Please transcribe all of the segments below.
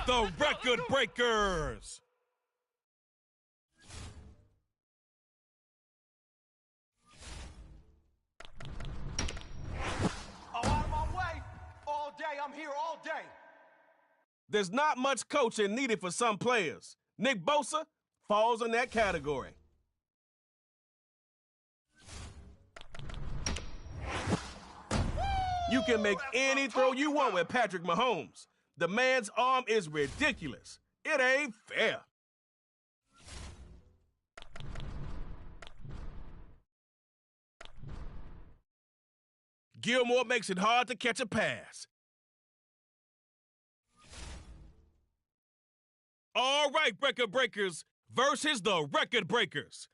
the record breakers. Oh, out of my way. All day, I'm here all day. There's not much coaching needed for some players. Nick Bosa falls in that category. You can make any throw you want with Patrick Mahomes. The man's arm is ridiculous. It ain't fair. Gilmore makes it hard to catch a pass. All right, record breakers versus the record breakers.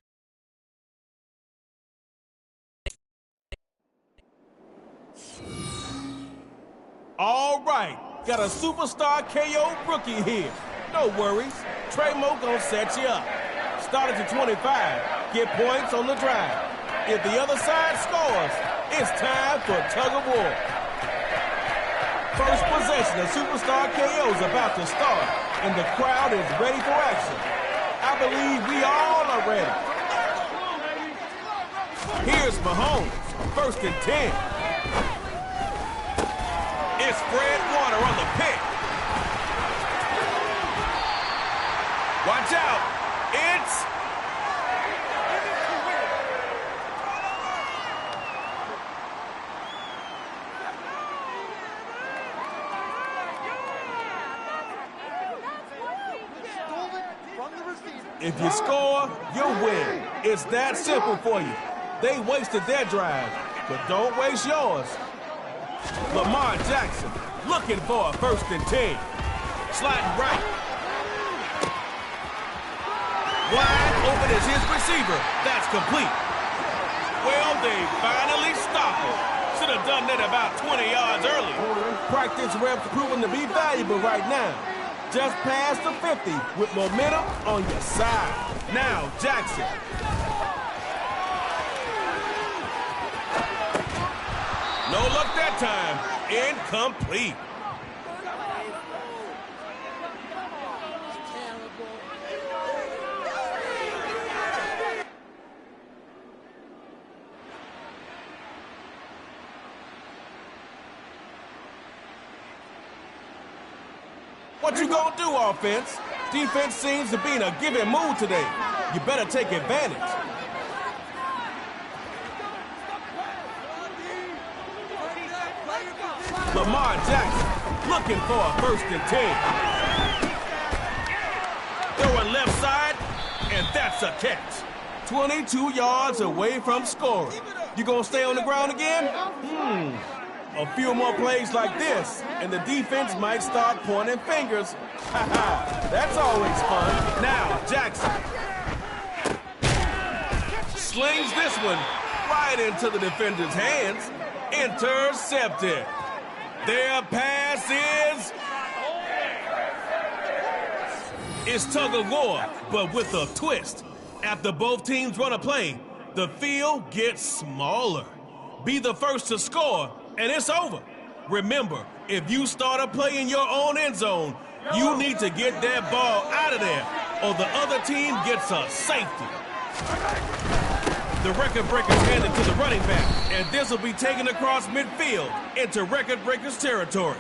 All right, got a superstar KO rookie here. No worries, Trey Mo gonna set you up. Start at your 25, get points on the drive. If the other side scores, it's time for tug of war. First possession, a superstar KO is about to start, and the crowd is ready for action. I believe we all are ready. Here's Mahomes, 1st and 10. It's Fred Warner on the pick. Watch out. It's... If you score, you win. It's that simple for you. They wasted their drive, but don't waste yours. Lamar Jackson looking for a 1st and 10. Sliding right. Wide open is his receiver. That's complete. Well, they finally stopped him. Should have done that about 20 yards earlier. Practice reps proving to be valuable right now. Just past the 50 with momentum on your side. Now, Jackson. No luck that time. Incomplete. What you gonna do, offense? Defense seems to be in a giving mood today. You better take advantage. Lamar Jackson looking for a 1st and 10. Throwing left side, and that's a catch. 22 yards away from scoring. You gonna stay on the ground again? A few more plays like this, and the defense might start pointing fingers. That's always fun. Now, Jackson slings this one right into the defender's hands. Intercepted. Their pass is tug of war, but with a twist. After both teams run a play, the field gets smaller. Be the first to score, and it's over. Remember, if you start a play in your own end zone, you need to get that ball out of there, or the other team gets a safety. The record breakers hand it to the running back, and this will be taken across midfield into record breakers territory.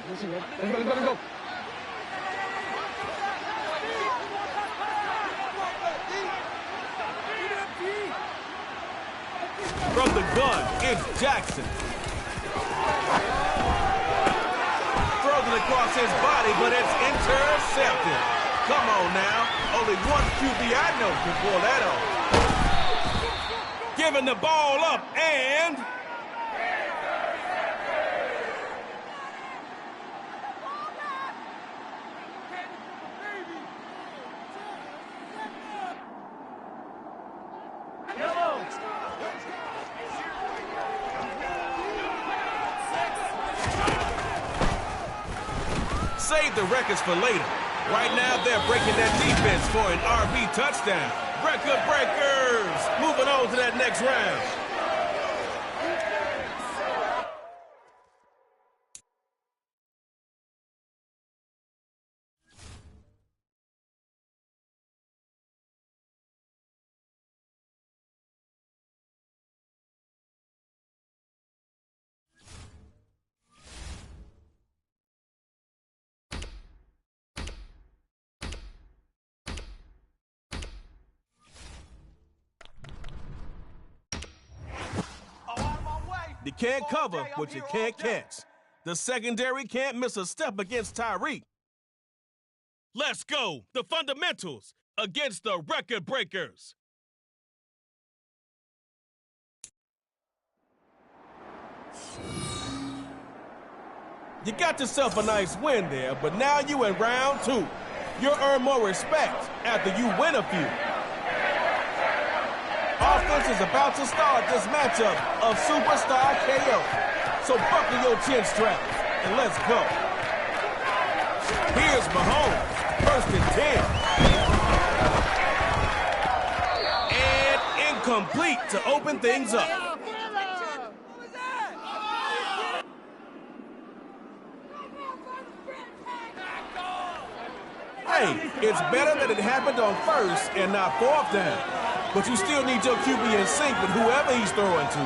Let's go. From the gun, it's Jackson. Throws it across his body, but it's intercepted. Come on now. Only one QB I know can pull that off. Giving the ball up, and... Save the records for later. Right now, they're breaking that defense for an RB touchdown. Record breakers! Moving on to that next round. You can't All cover day, I'm what you here can't all day. catch. The secondary can't miss a step against Tyreek. Let's go. The fundamentals against the record breakers. You got yourself a nice win there, but now you in round 2. You'll earn more respect after you win a few. Offense is about to start this matchup of Superstar KO. So buckle your chin straps and let's go. Here's Mahomes, 1st and 10. And incomplete to open things up. Hey, it's better that it happened on 1st and not 4th down. But you still need your QB in sync with whoever he's throwing to.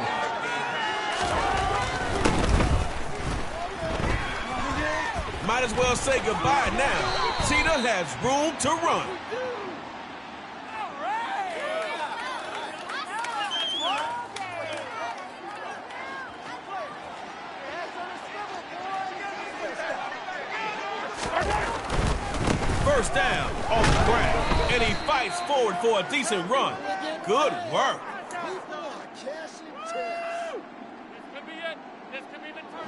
Might as well say goodbye now. Cheetah has room to run. First down on the ground, and he fights forward for a decent run. Good work.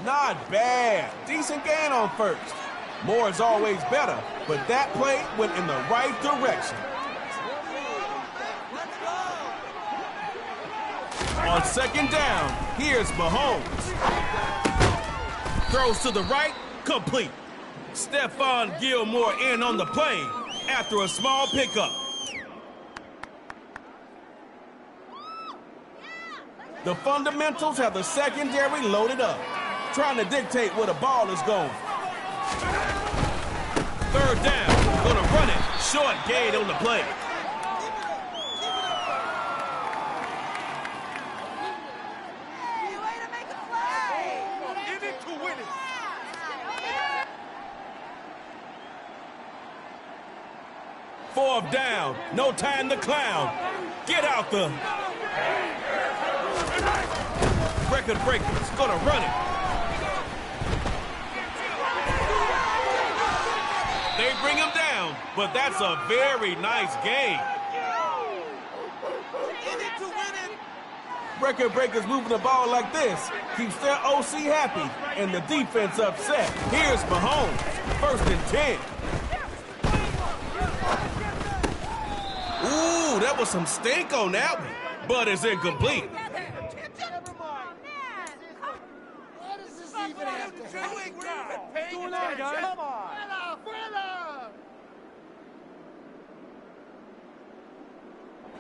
Not bad. Decent gain on 1st. More is always better, but that play went in the right direction. On 2nd down, here's Mahomes. Throws to the right, complete. Stephon Gilmore in on the play after a small pickup. The fundamentals have the secondary loaded up, trying to dictate where the ball is going. 3rd down, gonna run it. Short gain on the play. In it to win it. Fourth down, no time to clown. Get out the record breakers, gonna run it. They bring him down, but that's a very nice game. In it to win it. Record breakers moving the ball like this keeps their OC happy and the defense upset. Here's Mahomes, 1st and 10. Ooh, that was some stink on that one, but it's incomplete. What does this even have to happen? What's going on, guys? Come on.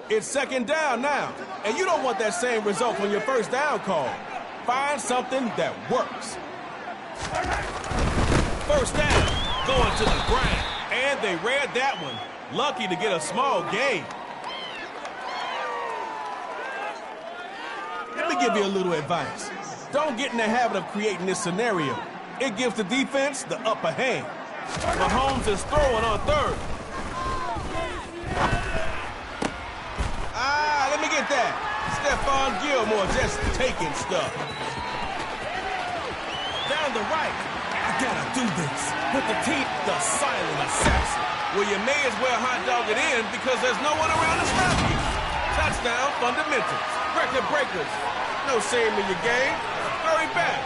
It's 2nd down now, and you don't want that same result from your 1st down call. Find something that works. 1st down, going to the ground, and they read that one. Lucky to get a small gain. Let me give you a little advice. Don't get in the habit of creating this scenario. It gives the defense the upper hand. Mahomes is throwing on 3rd. Let me get that. Stephon Gilmore just taking stuff. Down the right. I gotta do this. With the team, the silent assassin. Well, you may as well hot dog it in because there's no one around to stop you. Touchdown fundamentals. Record breakers. No shame in your game. Hurry back.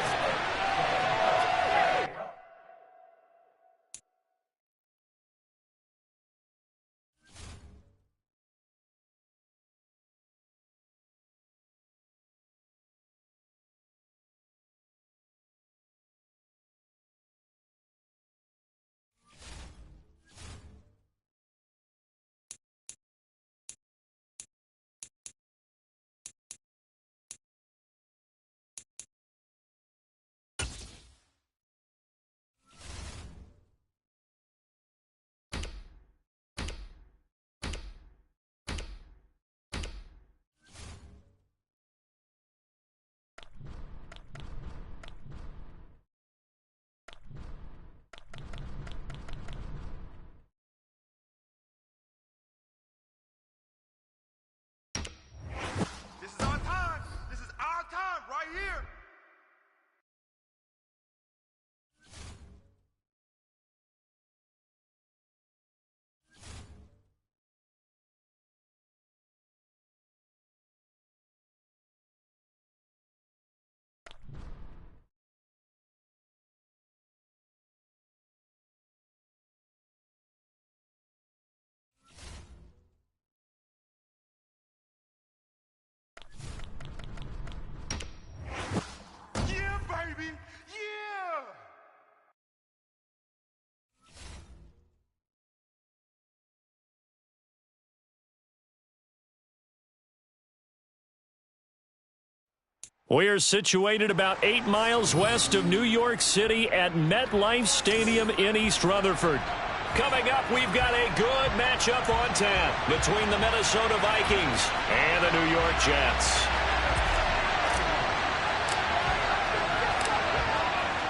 We're situated about 8 miles west of New York City at MetLife Stadium in East Rutherford. Coming up, we've got a good matchup on tap between the Minnesota Vikings and the New York Jets.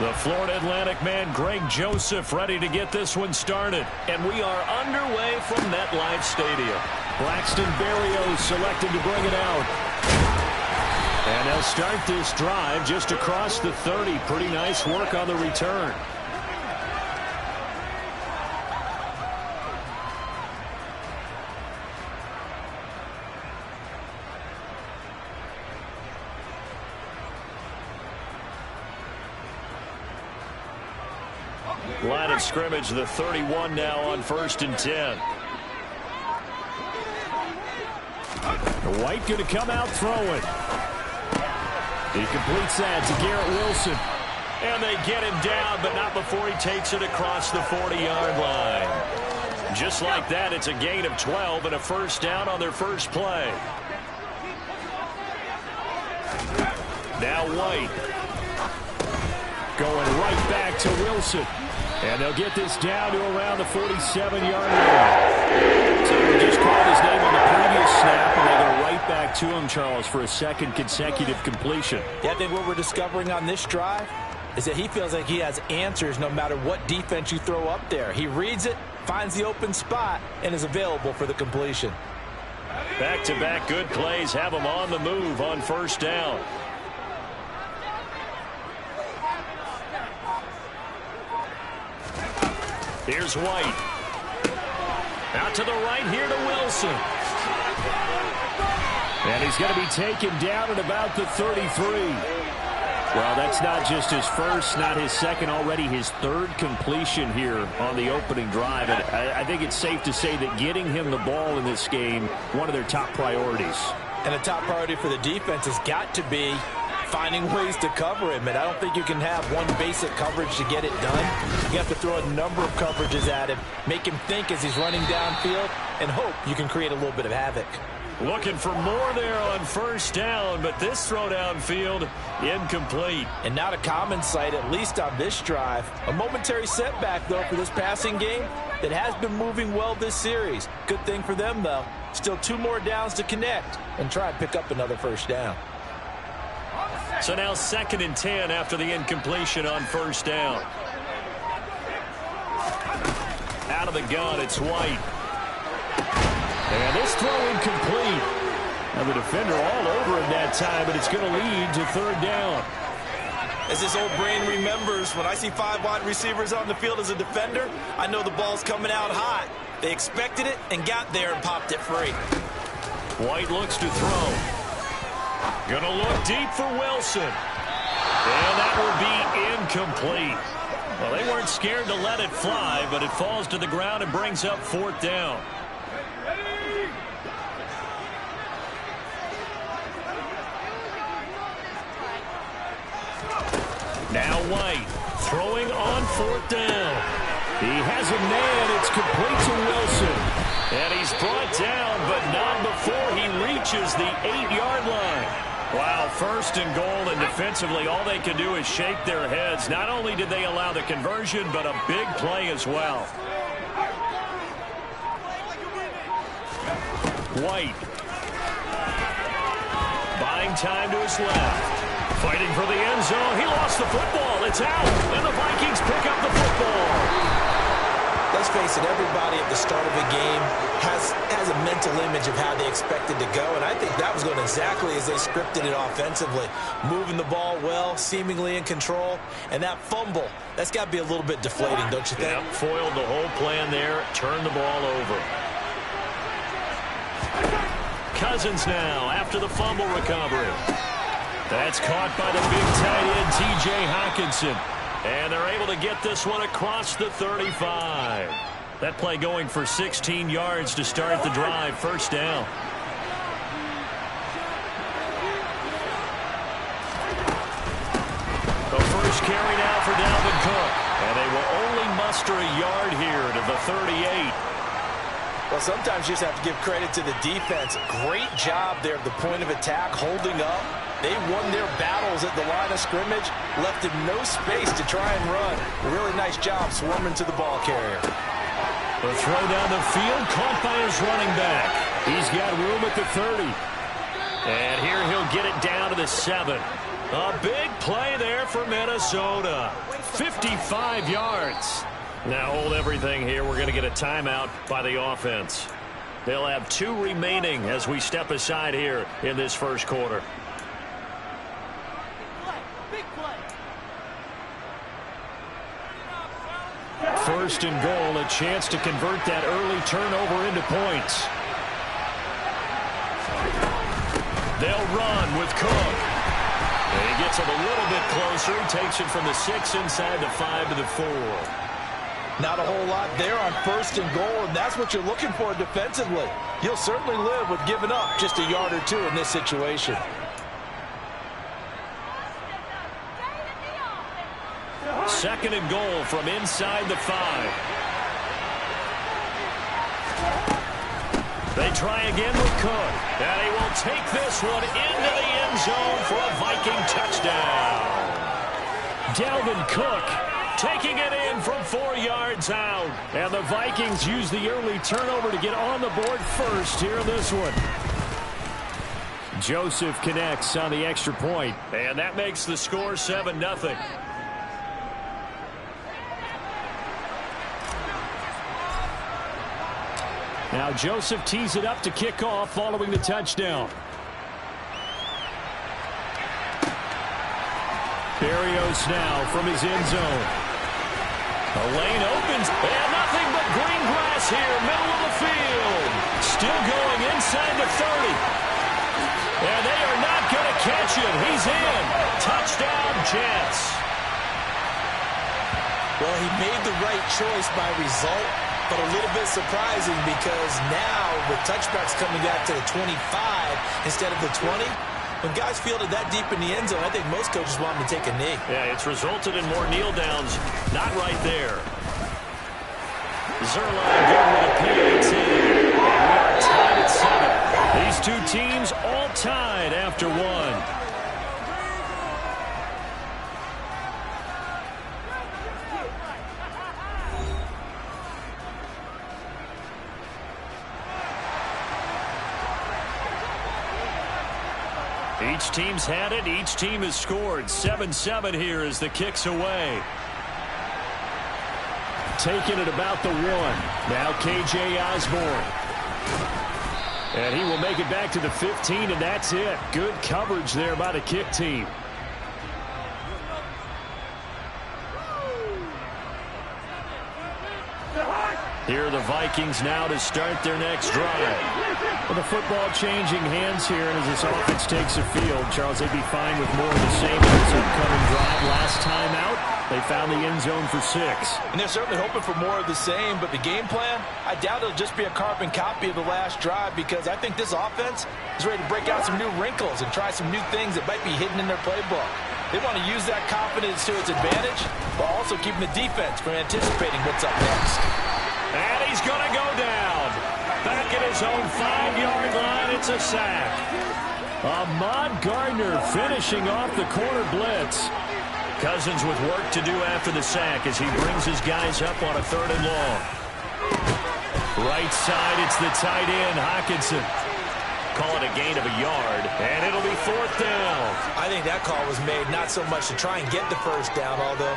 The Florida Atlantic man, Greg Joseph, ready to get this one started. And we are underway from MetLife Stadium. Braxton Berrios selected to bring it out. And they'll start this drive just across the 30. Pretty nice work on the return. Line of scrimmage, the 31 now on 1st and 10. White going to come out throwing. He completes that to Garrett Wilson. And they get him down, but not before he takes it across the 40-yard line. Just like that, it's a gain of 12 and a first down on their first play. Now White. Going right back to Wilson. And they'll get this down to around the 47-yard line. So we just called his name on the previous snap, and they go right back to him, Charles, for a second consecutive completion. Yeah, I think what we're discovering on this drive is that he feels like he has answers no matter what defense you throw up there. He reads it, finds the open spot, and is available for the completion. Back-to-back good plays have him on the move on first down. Here's White. Out to the right here to Wilson. And he's going to be taken down at about the 33. Well, that's not just his first, not his second, already his third completion here on the opening drive. And I think it's safe to say that getting him the ball in this game, one of their top priorities. And a top priority for the defense has got to be finding ways to cover him, and I don't think you can have one basic coverage to get it done. You have to throw a number of coverages at him, make him think as he's running downfield, and hope you can create a little bit of havoc. Looking for more there on first down, but this throw downfield incomplete. And not a common sight, at least on this drive. A momentary setback, though, for this passing game that has been moving well this series. Good thing for them, though. Still 2 more downs to connect and try and pick up another first down. So now 2nd and 10 after the incompletion on first down. Out of the gun, it's White. And this throw incomplete. Now the defender all over him that time, but it's going to lead to 3rd down. As his old brain remembers, when I see 5 wide receivers on the field as a defender, I know the ball's coming out hot. They expected it and got there and popped it free. White looks to throw. Going to look deep for Wilson. And that will be incomplete. Well, they weren't scared to let it fly, but it falls to the ground and brings up 4th down. Now White throwing on 4th down. He has a man. It's complete to Wilson. And he's brought down, but not before he reaches the 8-yard line. Wow, 1st and goal, and defensively all they can do is shake their heads. Not only did they allow the conversion, but a big play as well. White. Buying time to his left. Fighting for the end zone. He lost the football. It's out. And the Vikings pick up the football. Let's face it, everybody at the start of a game has a mental image of how they expect it to go, and I think that was going exactly as they scripted it offensively. Moving the ball well, seemingly in control, and that fumble, that's got to be a little bit deflating, don't you think? Yeah, foiled the whole plan there, turned the ball over. Cousins now after the fumble recovery. That's caught by the big tight end, T.J. Hockenson. And they're able to get this one across the 35. That play going for 16 yards to start the drive. First down. The first carry now for Dalvin Cook. And they will only muster a yard here to the 38. Well, sometimes you just have to give credit to the defense. Great job there at the point of attack, holding up, They won their battles at the line of scrimmage, left him no space to try and run. A really nice job swarming to the ball carrier. The throw down the field, caught by his running back. He's got room at the 30. And here he'll get it down to the 7. A big play there for Minnesota. 55 yards. Now hold everything here. We're going to get a timeout by the offense. They'll have 2 remaining as we step aside here in this first quarter. First and goal, a chance to convert that early turnover into points. They'll run with Cook. And he gets it a little bit closer. He takes it from the 6 inside the 5 to the 4. Not a whole lot there on first and goal, and that's what you're looking for defensively. You'll certainly live with giving up just a yard or 2 in this situation. Second and goal from inside the 5. They try again with Cook. And he will take this one into the end zone for a Viking touchdown. Dalvin Cook taking it in from 4 yards out. And the Vikings use the early turnover to get on the board first here in this one. Joseph connects on the extra point. And that makes the score 7-0. Now Joseph tees it up to kick off following the touchdown. Berrios now from his end zone. The lane opens, and nothing but green grass here, middle of the field. Still going inside the 30. And they are not going to catch him. He's in. Touchdown, Jets. Well, he made the right choice by result, but a little bit surprising because now with touchbacks coming out to the 25 instead of the 20, when guys field it that deep in the end zone, I think most coaches want them to take a knee. Yeah, it's resulted in more kneel downs. Not right there. Zerline good with a PAT. And we are tied at 7. These 2 teams all tied after 1. Each team's had it. Each team has scored. 7-7 here as the kick's away. Taking it about the 1. Now K.J. Osborne. And he will make it back to the 15, and that's it. Good coverage there by the kick team. Here are the Vikings now to start their next drive. Well, the football changing hands here, and as this offense takes the field, Charles, they'd be fine with more of the same in this upcoming drive. Last time out, they found the end zone for 6. And they're certainly hoping for more of the same, but the game plan, I doubt it'll just be a carbon copy of the last drive because I think this offense is ready to break out some new wrinkles and try some new things that might be hidden in their playbook. They want to use that confidence to its advantage while also keeping the defense from anticipating what's up next. And he's going to go down. Back at his own 5-yard line, it's a sack. Ahmad Gardner finishing off the corner blitz. Cousins with work to do after the sack as he brings his guys up on a 3rd and long. Right side, it's the tight end, Hockenson. Call it a gain of a yard, and it'll be 4th down. I think that call was made not so much to try and get the first down, although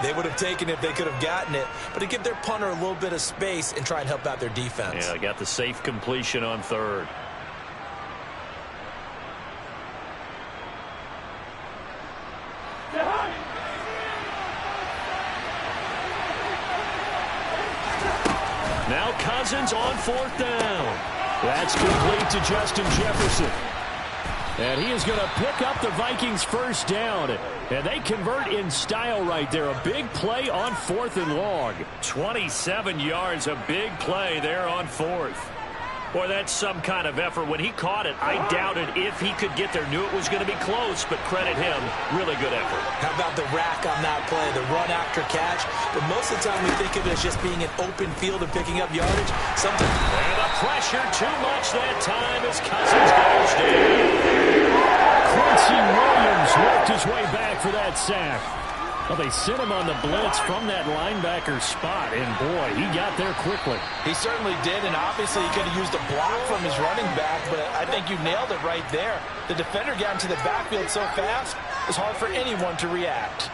they would have taken it if they could have gotten it, but to give their punter a little bit of space and try and help out their defense. Yeah, got the safe completion on 3rd. Now Cousins on 4th down. That's complete to Justin Jefferson. And he is going to pick up the Vikings' first down. And they convert in style right there. A big play on 4th and long. 27 yards, a big play there on 4th. Boy, that's some kind of effort. When he caught it, I doubted if he could get there. Knew it was going to be close, but credit him. Really good effort. How about the rack on that play, the run after catch? But most of the time we think of it as just being an open field and picking up yardage. Sometimes. And the pressure too much that time as Cousins goes down. Quincy Williams worked his way back for that sack. Well, they sent him on the blitz from that linebacker spot, and boy, he got there quickly. He certainly did, and obviously he could have used a block from his running back, but I think you nailed it right there. The defender got into the backfield so fast, it was hard for anyone to react.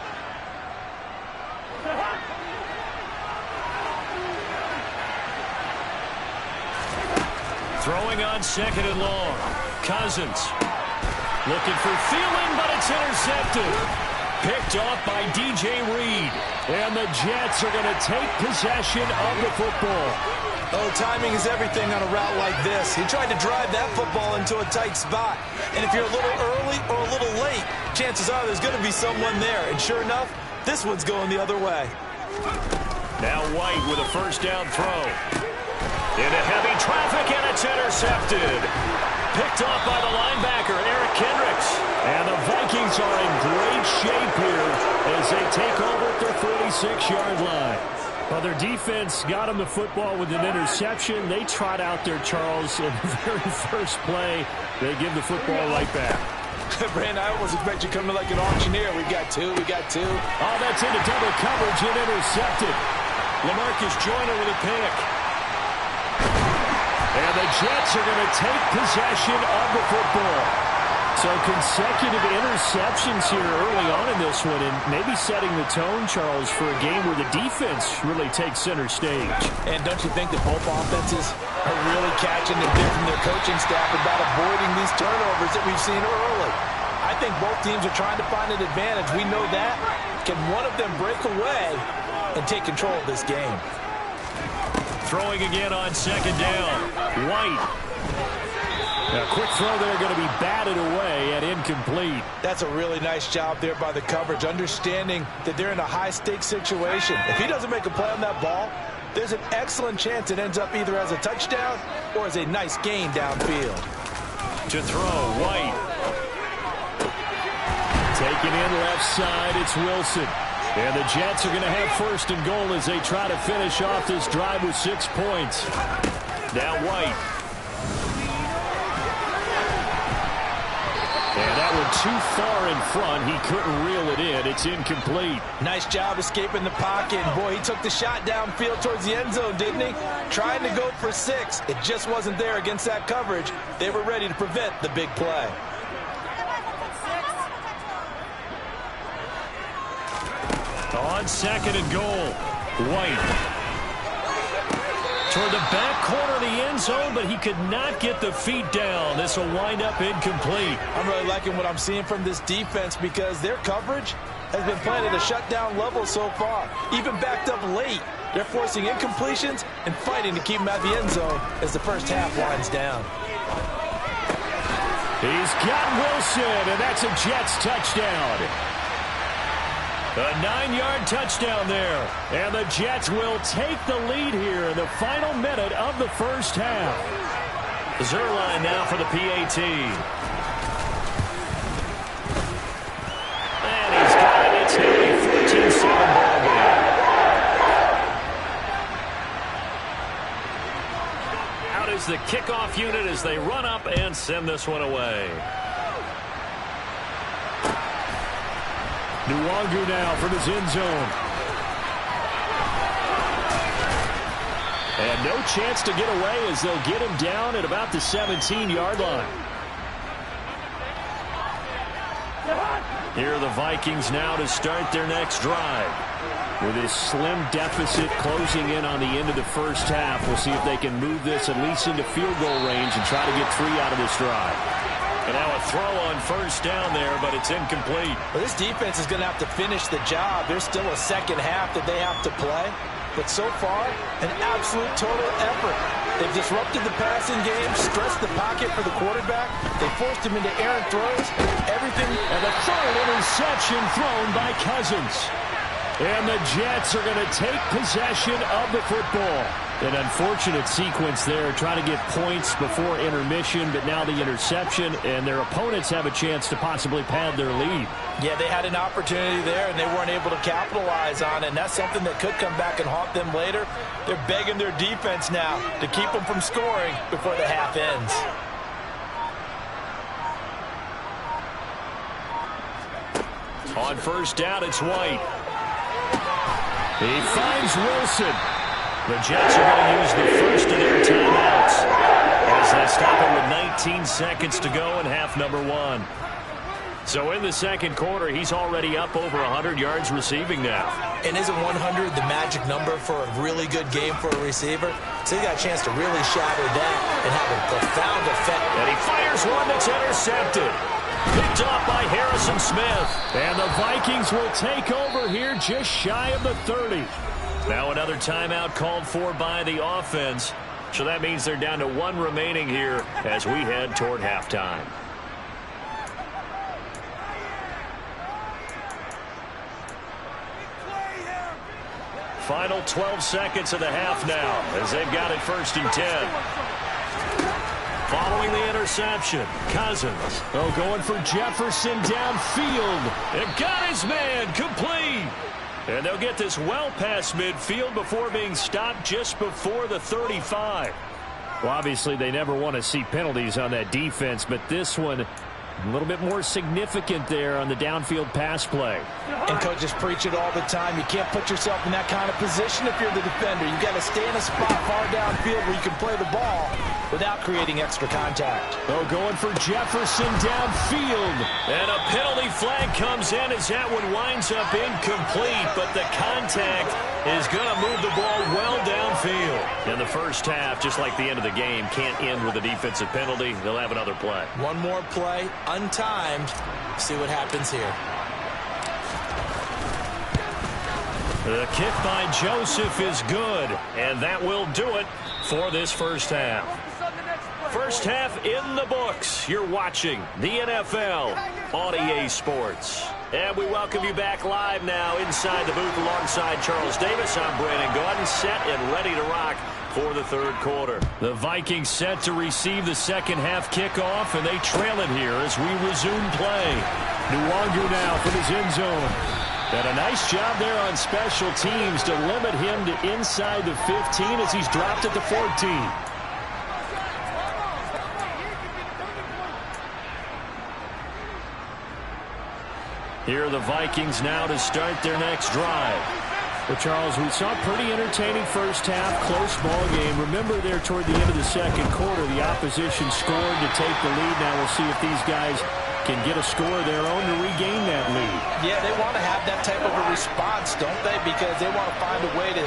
Throwing on 2nd and long. Cousins looking for Thielen, but it's intercepted. Picked off by DJ Reed. And the Jets are going to take possession of the football. Oh, timing is everything on a route like this. He tried to drive that football into a tight spot. And if you're a little early or a little late, chances are there's going to be someone there. And sure enough, this one's going the other way. Now White with a first down throw. Into heavy traffic, and it's intercepted. Picked off by the linebacker, Eric Kendricks. And the Vikings are in great shape here as they take over at their 46-yard line. Well, their defense got them the football with an interception. They trot out there, Charles, in the very first play. They give the football right back. Brandon, I almost expect you coming like an auctioneer. We got two. Oh, that's into double coverage and intercepted. LaMarcus Joyner with a pick. And the Jets are going to take possession of the football. So consecutive interceptions here early on in this one, and maybe setting the tone, Charles, for a game where the defense really takes center stage. And don't you think that both offenses are really catching the bit from their coaching staff about avoiding these turnovers that we've seen early? I think both teams are trying to find an advantage. We know that. Can one of them break away and take control of this game? Throwing again on 2nd down. White. A quick throw there going to be batted away and incomplete. That's a really nice job there by the coverage, understanding that they're in a high-stakes situation. If he doesn't make a play on that ball, there's an excellent chance it ends up either as a touchdown or as a nice gain downfield. To throw, White. Taken in left side, it's Wilson. And the Jets are going to have 1st and goal as they try to finish off this drive with 6 points. Now White. And that one too far in front. He couldn't reel it in. It's incomplete. Nice job escaping the pocket. Boy, he took the shot downfield towards the end zone, didn't he? Trying to go for 6. It just wasn't there against that coverage. They were ready to prevent the big play. On 2nd and goal, White. Toward the back corner of the end zone, but he could not get the feet down. This will wind up incomplete. I'm really liking what I'm seeing from this defense because their coverage has been playing at a shutdown level so far. Even backed up late, they're forcing incompletions and fighting to keep them out of the end zone as the first half winds down. He's got Wilson, and that's a Jets touchdown. A 9-yard touchdown there. And the Jets will take the lead here in the final minute of the first half. Zerline now for the PAT. And he's got it. It's now a 14-7 ball game. Out is the kickoff unit as they run up and send this one away. Nwangu now from his end zone. And no chance to get away as they'll get him down at about the 17-yard line. Here are the Vikings now to start their next drive. With this slim deficit closing in on the end of the first half, we'll see if they can move this at least into field goal range and try to get 3 out of this drive. And now a throw on first down there, but it's incomplete. Well, this defense is going to have to finish the job. There's still a second half that they have to play. But so far, an absolute total effort. They've disrupted the passing game, stressed the pocket for the quarterback. They forced him into errant throws. Everything. And the third interception thrown by Cousins. And the Jets are going to take possession of the football. An unfortunate sequence there, trying to get points before intermission, but now the interception, and their opponents have a chance to possibly pad their lead. Yeah, they had an opportunity there, and they weren't able to capitalize on it, and that's something that could come back and haunt them later. They're begging their defense now to keep them from scoring before the half ends. On first down, it's White. He finds Wilson. The Jets are going to use the first of their timeouts as they stop it with 19 seconds to go in half number 1. So in the second quarter, he's already up over 100 yards receiving now. And isn't 100 the magic number for a really good game for a receiver? So he got a chance to really shatter that and have a profound effect. And he fires one that's intercepted. Picked off by Harrison Smith. And the Vikings will take over here just shy of the 30. Now another timeout called for by the offense. So that means they're down to 1 remaining here as we head toward halftime. Final 12 seconds of the half now as they've got it 1st and 10. Following the interception, Cousins. Oh, going for Jefferson downfield. And got his man complete. And they'll get this well past midfield before being stopped just before the 35. Well, obviously they never want to see penalties on that defense, but this one a little bit more significant there on the downfield pass play. And coaches preach it all the time. You can't put yourself in that kind of position if you're the defender. You've got to stay in a spot far downfield where you can play the ball without creating extra contact. Oh, going for Jefferson downfield. And a penalty flag comes in as that one winds up incomplete, but the contact is going to move the ball well downfield. In the first half, just like the end of the game, can't end with a defensive penalty. They'll have another play. One more play, untimed. See what happens here. The kick by Joseph is good, and that will do it for this first half. First half in the books. You're watching the NFL on EA Sports. And we welcome you back live now inside the booth alongside Charles Davis. I'm Brandon Gaudin, set and ready to rock for the third quarter. The Vikings set to receive the second half kickoff, and they trail it here as we resume play. Nwangu now from his end zone. And a nice job there on special teams to limit him to inside the 15 as he's dropped at the 14. Here are the Vikings now to start their next drive. Well, Charles, we saw a pretty entertaining first half, close ball game. Remember there toward the end of the second quarter, the opposition scored to take the lead. Now we'll see if these guys can get a score of their own to regain that lead. Yeah, they want to have that type of a response, don't they? Because they want to find a way to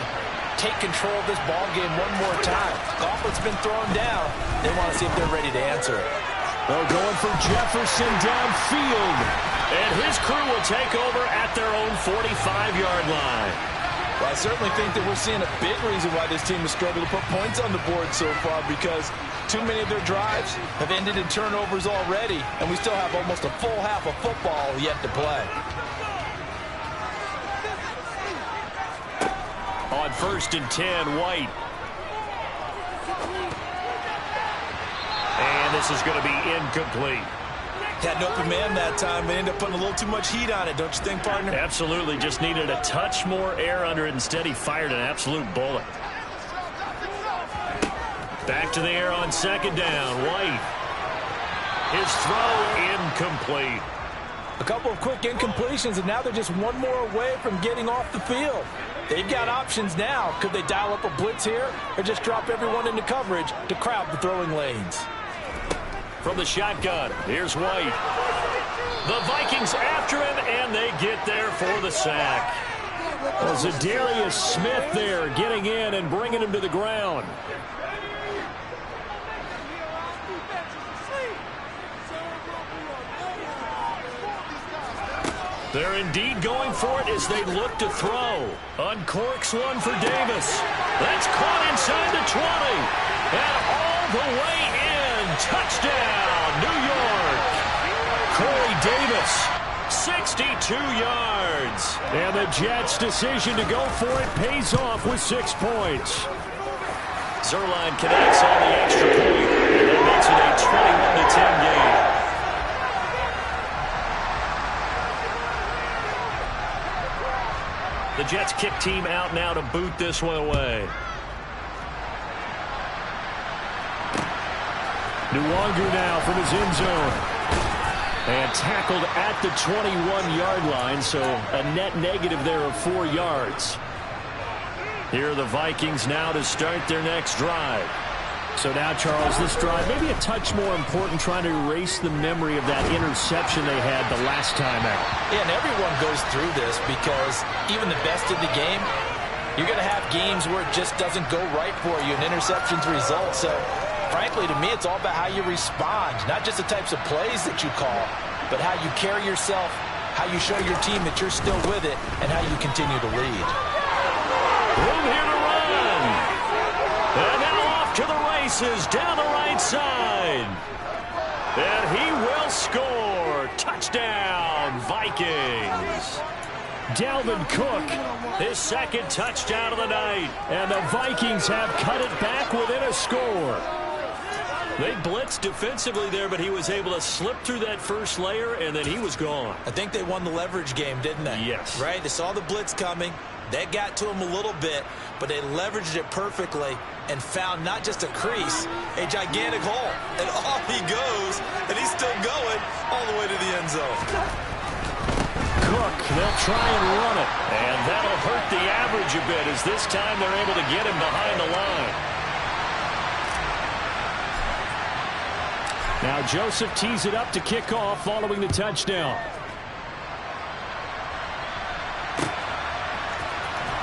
take control of this ball game one more time. Gauntlet's been thrown down. They want to see if they're ready to answer it. Oh, going for Jefferson downfield. And his crew will take over at their own 45-yard line. Well, I certainly think that we're seeing a big reason why this team has struggled to put points on the board so far, because too many of their drives have ended in turnovers already, and we still have almost a full half of football yet to play. On 1st and 10, White. And this is going to be incomplete. Had an open man that time, but ended up putting a little too much heat on it, don't you think, partner? Absolutely. Just needed a touch more air under it. Instead, he fired an absolute bullet. Back to the air on second down. White. His throw incomplete. A couple of quick incompletions, and now they're just one more away from getting off the field. They've got options now. Could they dial up a blitz here or just drop everyone into coverage to crowd the throwing lanes? From the shotgun, here's White. The Vikings after him, and they get there for the sack. Well, Zadarius Smith there getting in and bringing him to the ground. They're indeed going for it as they look to throw. Uncorks one for Davis. That's caught inside the 20. And all the way in. Touchdown, New York. Corey Davis, 62 yards. And the Jets' decision to go for it pays off with 6 points. Zerline connects on the extra point. And that makes it a 21-10 game. The Jets kick team out now to boot this one away. Nwangu now from his end zone. And tackled at the 21-yard line, so a net negative there of 4 yards. Here are the Vikings now to start their next drive. So now, Charles, this drive maybe a touch more important, trying to erase the memory of that interception they had the last time out. Yeah, and everyone goes through this because even the best in the game, you're going to have games where it just doesn't go right for you, and interceptions result. So, frankly, to me, it's all about how you respond, not just the types of plays that you call, but how you carry yourself, how you show your team that you're still with it, and how you continue to lead. Room here to run. And now off to the races down the right side. And he will score. Touchdown, Vikings. Dalvin Cook, his second touchdown of the night. And the Vikings have cut it back within a score. They blitzed defensively there, but he was able to slip through that first layer, and then he was gone. I think they won the leverage game, didn't they? Yes. Right? They saw the blitz coming. They got to him a little bit, but they leveraged it perfectly and found not just a crease, a gigantic hole. And off he goes, and he's still going all the way to the end zone. Cook, they'll try and run it. And that'll hurt the average a bit, as this time they're able to get him behind the line. Now Joseph tees it up to kick off following the touchdown.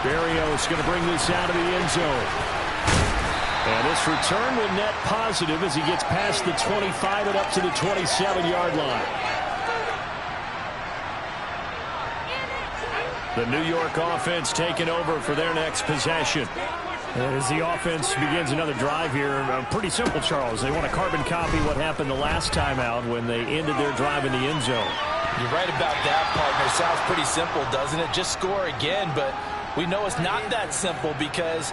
Berrios going to bring this out of the end zone. And this return will net positive as he gets past the 25 and up to the 27-yard line. The New York offense taking over for their next possession. And as the offense begins another drive here, pretty simple, Charles. They want to carbon copy what happened the last time out when they ended their drive in the end zone. You're right about that, partner. Sounds pretty simple, doesn't it? Just score again, but we know it's not that simple because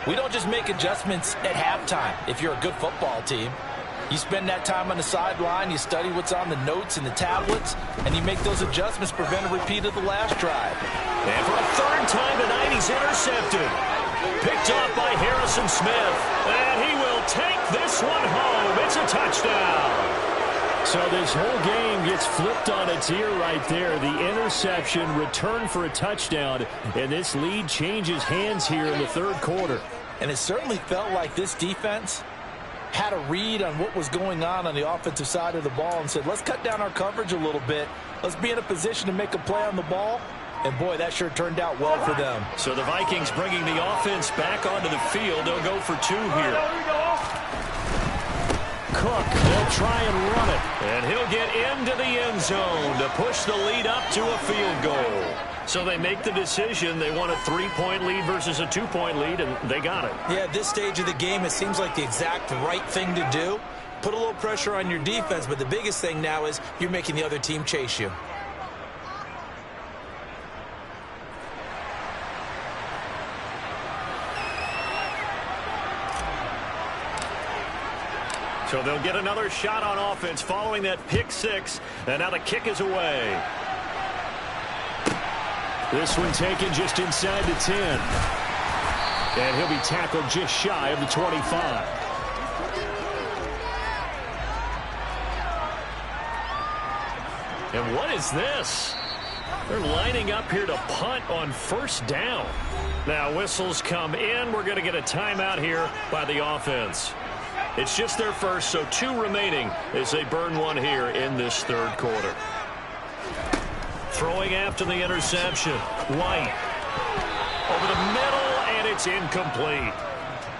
we don't just make adjustments at halftime. If you're a good football team, you spend that time on the sideline, you study what's on the notes and the tablets, and you make those adjustments to prevent a repeat of the last drive. And for a third time tonight, he's intercepted. Picked off by Harrison Smith. And he will take this one home. It's a touchdown. So this whole game gets flipped on its ear right there. The interception, return for a touchdown, and this lead changes hands here in the third quarter. And it certainly felt like this defense had a read on what was going on the offensive side of the ball and said, let's cut down our coverage a little bit. Let's be in a position to make a play on the ball. And, boy, that sure turned out well for them. So the Vikings bringing the offense back onto the field. They'll go for two here. Cook, they'll try and run it. And he'll get into the end zone to push the lead up to a field goal. So they make the decision. They want a 3-point lead versus a 2-point lead, and they got it. Yeah, at this stage of the game, it seems like the exact right thing to do. Put a little pressure on your defense, but the biggest thing now is you're making the other team chase you. So they'll get another shot on offense following that pick six. And now the kick is away. This one taken just inside the 10. And he'll be tackled just shy of the 25. And what is this? They're lining up here to punt on first down. Now whistles come in. We're going to get a timeout here by the offense. It's just their first, so 2 remaining as they burn one here in this third quarter. Throwing after the interception. White over the middle, and it's incomplete.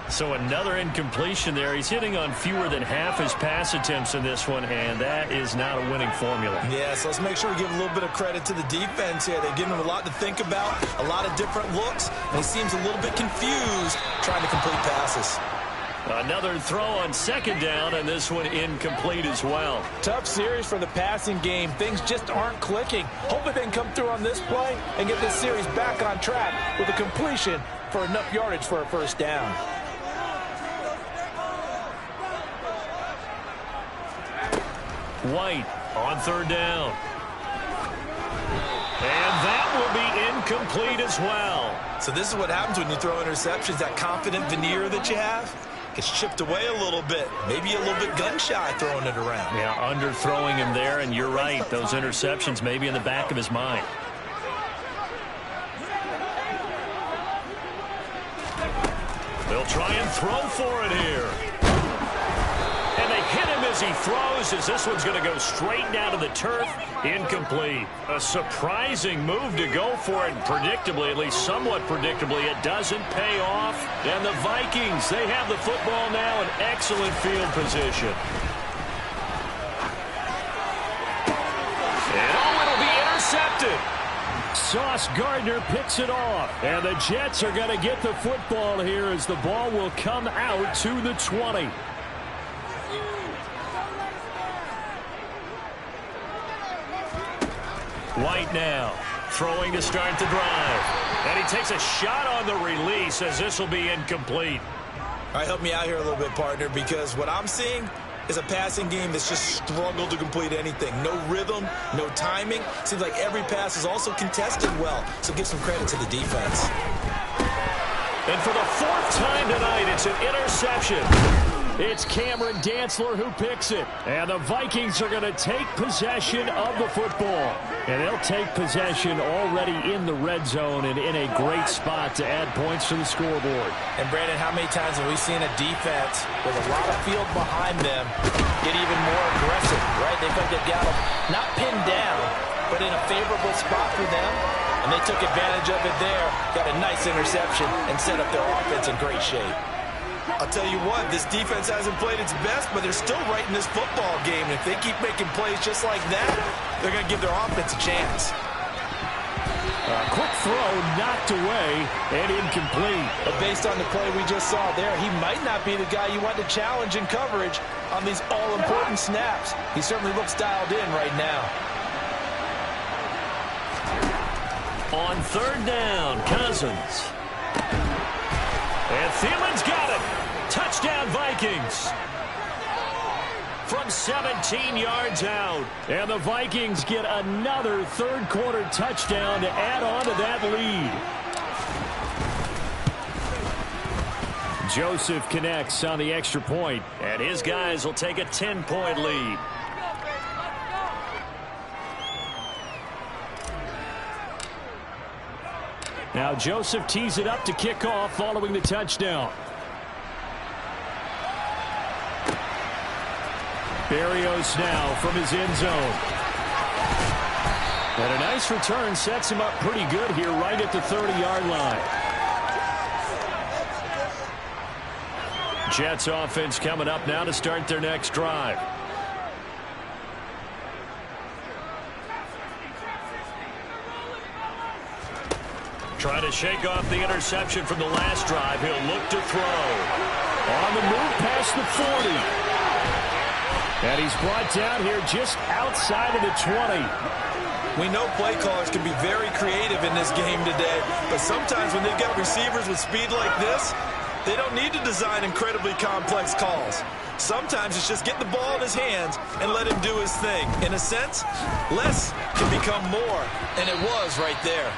So another incompletion there. He's hitting on fewer than half his pass attempts in this one, and that is not a winning formula. Yeah, so let's make sure we give a little bit of credit to the defense here. They've given him a lot to think about, a lot of different looks, and he seems a little bit confused trying to complete passes. Another throw on second down, and this one incomplete as well. Tough series for the passing game. Things just aren't clicking. Hopefully they can come through on this play and get this series back on track with a completion for enough yardage for a first down. White on third down. And that will be incomplete as well. So this is what happens when you throw interceptions, that confident veneer that you have. Gets chipped away a little bit. Maybe a little bit gun-shy throwing it around. Yeah, underthrowing him there, and you're right. Those interceptions may be in the back of his mind. They'll try and throw for it here. And they hit him as he throws, as this one's going to go straight down to the turf. Incomplete. A surprising move to go for it, and predictably, at least somewhat predictably, it doesn't pay off. And the Vikings, they have the football now in excellent field position. And it'll be intercepted. Sauce Gardner picks it off. And the Jets are going to get the football here as the ball will come out to the 20. White now, throwing to start the drive. And he takes a shot on the release as this will be incomplete. All right, help me out here a little bit, partner, because what I'm seeing is a passing game that's just struggled to complete anything. No rhythm, no timing. Seems like every pass is also contested well, so give some credit to the defense. And for the fourth time tonight, it's an interception. It's Cameron Dantzler who picks it. And the Vikings are going to take possession of the football. And they'll take possession already in the red zone and in a great spot to add points to the scoreboard. And, Brandon, how many times have we seen a defense with a lot of field behind them get even more aggressive, right? They think they've got them not pinned down, but in a favorable spot for them. And they took advantage of it there, got a nice interception, and set up their offense in great shape. I'll tell you what, this defense hasn't played its best, but they're still right in this football game. And if they keep making plays just like that, they're going to give their offense a chance. A quick throw knocked away and incomplete. But based on the play we just saw there, he might not be the guy you want to challenge in coverage on these all-important snaps. He certainly looks dialed in right now. On third down, Cousins. And Thielen's got it. Touchdown, Vikings. From 17 yards out. And the Vikings get another third-quarter touchdown to add on to that lead. Joseph connects on the extra point, and his guys will take a 10-point lead. Now Joseph tees it up to kick off following the touchdown. Berrios now from his end zone. And a nice return sets him up pretty good here right at the 30-yard line. Jets offense coming up now to start their next drive. Trying to shake off the interception from the last drive. He'll look to throw. On the move past the 40. And he's brought down here just outside of the 20. We know play callers can be very creative in this game today, but sometimes when they've got receivers with speed like this, they don't need to design incredibly complex calls. Sometimes it's just get the ball in his hands and let him do his thing. In a sense, less can become more, and it was right there.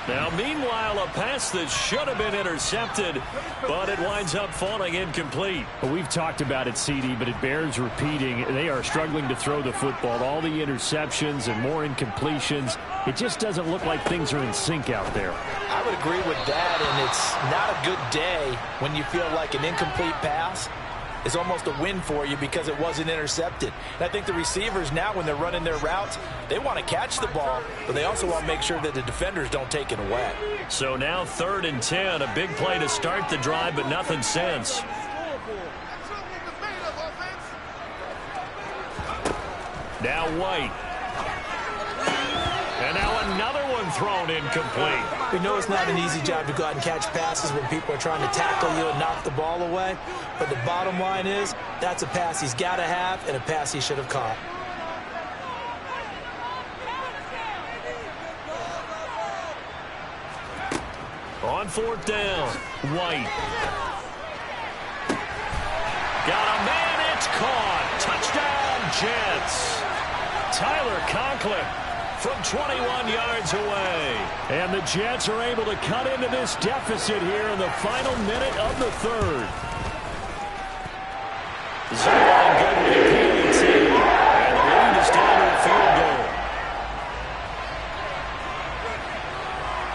Now, meanwhile, a pass that should have been intercepted, but it winds up falling incomplete. Well, we've talked about it, CD, but it bears repeating. They are struggling to throw the football. All the interceptions and more incompletions. It just doesn't look like things are in sync out there. I would agree with that, and it's not a good day when you feel like an incomplete pass is almost a win for you because it wasn't intercepted. And I think the receivers now, when they're running their routes, they want to catch the ball, but they also want to make sure that the defenders don't take it away. So now 3rd and 10, a big play to start the drive, but nothing since. Now White. And now another one thrown incomplete. We know it's not an easy job to go out and catch passes when people are trying to tackle you and knock the ball away. But the bottom line is, that's a pass he's got to have and a pass he should have caught. On 4th down, White. Got a man, it's caught. Touchdown, Jets. Tyler Conklin from 21 yards away. And the Jets are able to cut into this deficit here in the final minute of the 3rd. Zerline good with a PAT. And the lead is down to a field goal.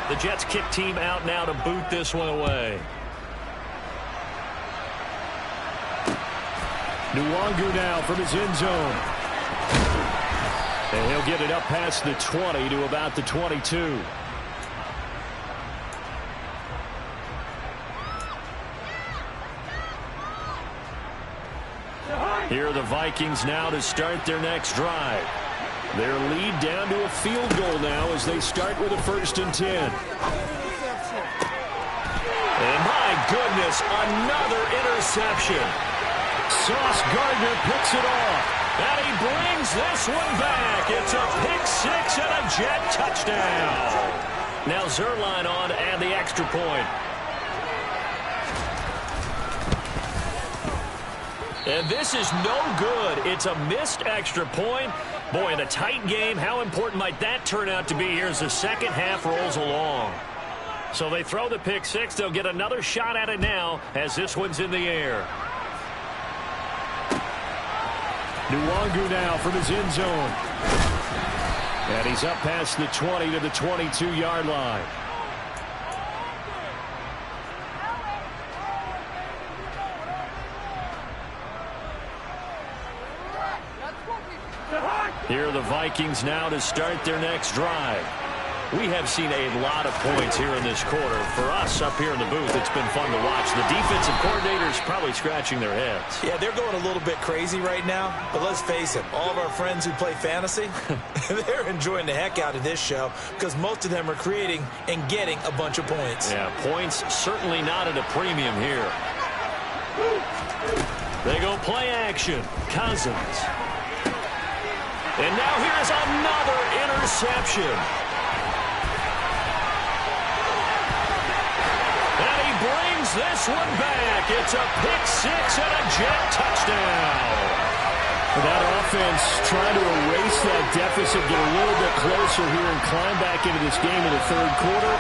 The Jets kick team out now to boot this one away. Nwangu now from his end zone. And he'll get it up past the 20 to about the 22. Here are the Vikings now to start their next drive. Their lead down to a field goal now as they start with a 1st and 10. And my goodness, another interception. Sauce Gardner picks it off. And he brings this one back. It's a pick 6 and a Jet touchdown. Now Zerline on to add the extra point. And this is no good. It's a missed extra point. Boy, in a tight game, how important might that turn out to be here as the second half rolls along? So they throw the pick 6. They'll get another shot at it now as this one's in the air. Nwangu now from his end zone. And he's up past the 20 to the 22-yard line. Here are the Vikings now to start their next drive. We have seen a lot of points here in this quarter. For us up here in the booth, it's been fun to watch. The defensive coordinators probably scratching their heads. Yeah, they're going a little bit crazy right now. But let's face it, all of our friends who play fantasy, they're enjoying the heck out of this show because most of them are creating and getting a bunch of points. Yeah, points certainly not at a premium here. They go play action. Cousins. And now here's another interception. And he brings this one back. It's a pick 6 and a Jet touchdown. That offense trying to erase that deficit, get a little bit closer here and climb back into this game in the third quarter.